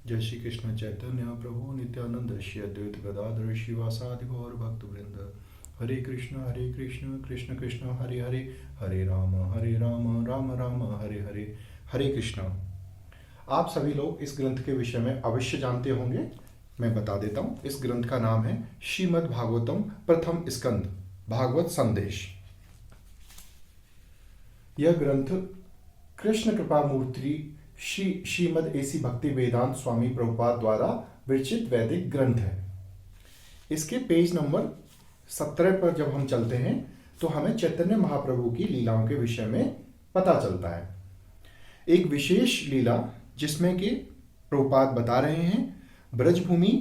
जय श्री कृष्ण चैतन्य प्रभु नित्यानंद श्री अद्वैत गदाधर शिवासादि गौर भक्त वृंद। हरे कृष्ण कृष्ण कृष्ण हरे हरे, हरे राम राम राम हरे हरे। हरे कृष्ण। आप सभी लोग इस ग्रंथ के विषय में अवश्य जानते होंगे। मैं बता देता हूँ। इस ग्रंथ का नाम है श्रीमद् भागवतम प्रथम स्कंद भागवत संदेश। यह ग्रंथ कृष्ण कृपा मूर्ति श्रीमद् एसी भक्ति वेदांत स्वामी प्रभुपाद द्वारा विरचित वैदिक ग्रंथ है। इसके पेज नंबर 17 पर जब हम चलते हैं तो हमें चैतन्य महाप्रभु की लीलाओं के विषय में पता चलता है। एक विशेष लीला जिसमें कि प्रभुपाद बता रहे हैं, ब्रजभूमि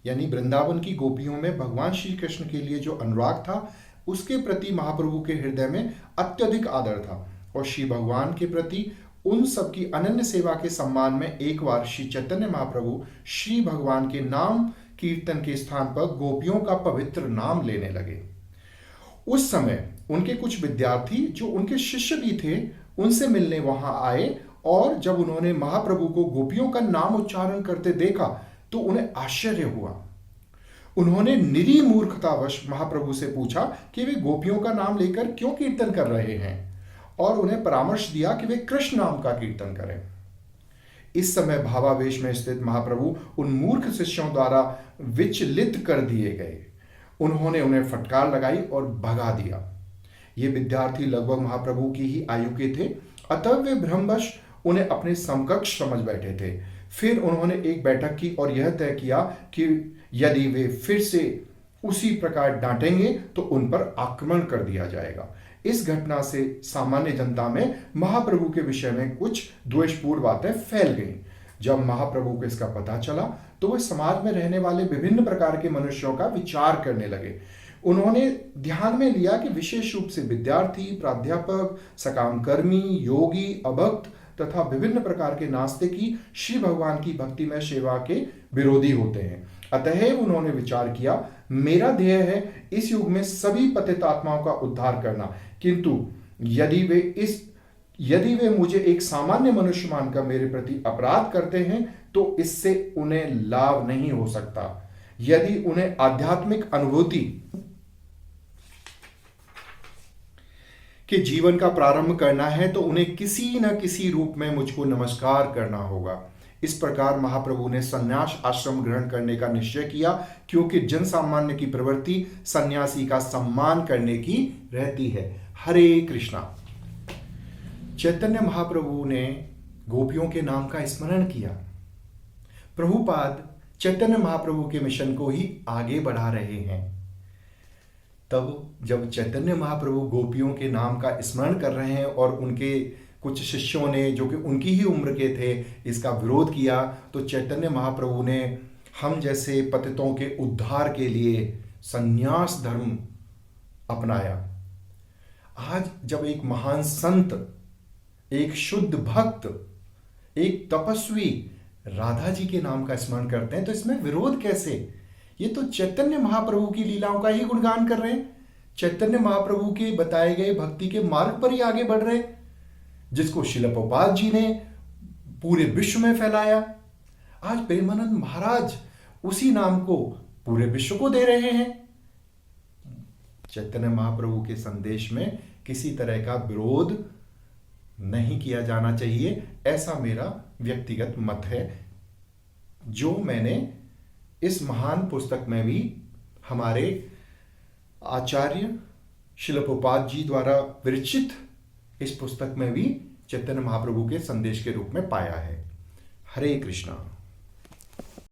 यानी वृंदावन की गोपियों में भगवान श्री कृष्ण के लिए जो अनुराग था उसके प्रति महाप्रभु के हृदय में अत्यधिक आदर था, और श्री भगवान के प्रति उन सब की अनन्य सेवा के सम्मान में एक बार श्री चैतन्य महाप्रभु श्री भगवान के नाम कीर्तन के स्थान पर गोपियों का पवित्र नाम लेने लगे। उस समय उनके कुछ विद्यार्थी जो उनके शिष्य भी थे उनसे मिलने वहां आए, और जब उन्होंने महाप्रभु को गोपियों का नाम उच्चारण करते देखा तो उन्हें आश्चर्य हुआ। उन्होंने निरी मूर्खतावश महाप्रभु से पूछा कि वे गोपियों का नाम लेकर क्यों कीर्तन कर रहे हैं, और उन्हें परामर्श दिया कि वे कृष्ण नाम का कीर्तन करें। इस समय भावावेश में स्थित महाप्रभु उन मूर्ख शिष्यों द्वारा विचलित कर दिए गए। उन्होंने उन्हें फटकार लगाई और भगा दिया। ये विद्यार्थी लगभग महाप्रभु की ही आयु के थे, अतः वे भ्रमवश उन्हें अपने समकक्ष समझ बैठे थे। फिर उन्होंने एक बैठक की और यह तय किया कि यदि वे फिर से उसी प्रकार डांटेंगे तो उन पर आक्रमण कर दिया जाएगा। इस घटना से सामान्य जनता में महाप्रभु के विषय में कुछ द्वेषपूर्ण बातें फैल गईं। जब महाप्रभु को इसका पता चला तो वे समाज में रहने वाले विभिन्न प्रकार के मनुष्यों का विचार करने लगे। उन्होंने ध्यान में लिया कि विशेष रूप से विद्यार्थी, प्राध्यापक, सकाम कर्मी, योगी, अभक्त तथा विभिन्न प्रकार के नास्तिक ही श्री भगवान की भक्तिमय सेवा के विरोधी होते हैं। अतएव उन्होंने विचार किया, मेरा ध्येय है इस युग में सभी पतित आत्माओं का उद्धार करना, किंतु यदि वे मुझे एक सामान्य मनुष्य मानकर मेरे प्रति अपराध करते हैं तो इससे उन्हें लाभ नहीं हो सकता। यदि उन्हें आध्यात्मिक अनुभूति के जीवन का प्रारंभ करना है तो उन्हें किसी न किसी रूप में मुझको नमस्कार करना होगा। इस प्रकार महाप्रभु ने संन्यास आश्रम ग्रहण करने का निश्चय किया, क्योंकि जन सामान्य की प्रवृत्ति सन्यासी का सम्मान करने की रहती है। हरे कृष्णा। चैतन्य महाप्रभु ने गोपियों के नाम का स्मरण किया। प्रभुपाद चैतन्य महाप्रभु के मिशन को ही आगे बढ़ा रहे हैं। तब जब चैतन्य महाप्रभु गोपियों के नाम का स्मरण कर रहे हैं और उनके कुछ शिष्यों ने जो कि उनकी ही उम्र के थे इसका विरोध किया, तो चैतन्य महाप्रभु ने हम जैसे पतितों के उद्धार के लिए संन्यास धर्म अपनाया। आज जब एक महान संत, एक शुद्ध भक्त, एक तपस्वी राधा जी के नाम का स्मरण करते हैं तो इसमें विरोध कैसे? ये तो चैतन्य महाप्रभु की लीलाओं का ही गुणगान कर रहे हैं, चैतन्य महाप्रभु के बताए गए भक्ति के मार्ग पर ही आगे बढ़ रहे, जिसको श्रील प्रभुपाद जी ने पूरे विश्व में फैलाया। आज प्रेमानंद महाराज उसी नाम को पूरे विश्व को दे रहे हैं। चैतन्य महाप्रभु के संदेश में किसी तरह का विरोध नहीं किया जाना चाहिए, ऐसा मेरा व्यक्तिगत मत है, जो मैंने इस महान पुस्तक में भी हमारे आचार्य श्रील प्रभुपाद जी द्वारा विरचित इस पुस्तक में भी चैतन्य महाप्रभु के संदेश के रूप में पाया है। हरे कृष्णा।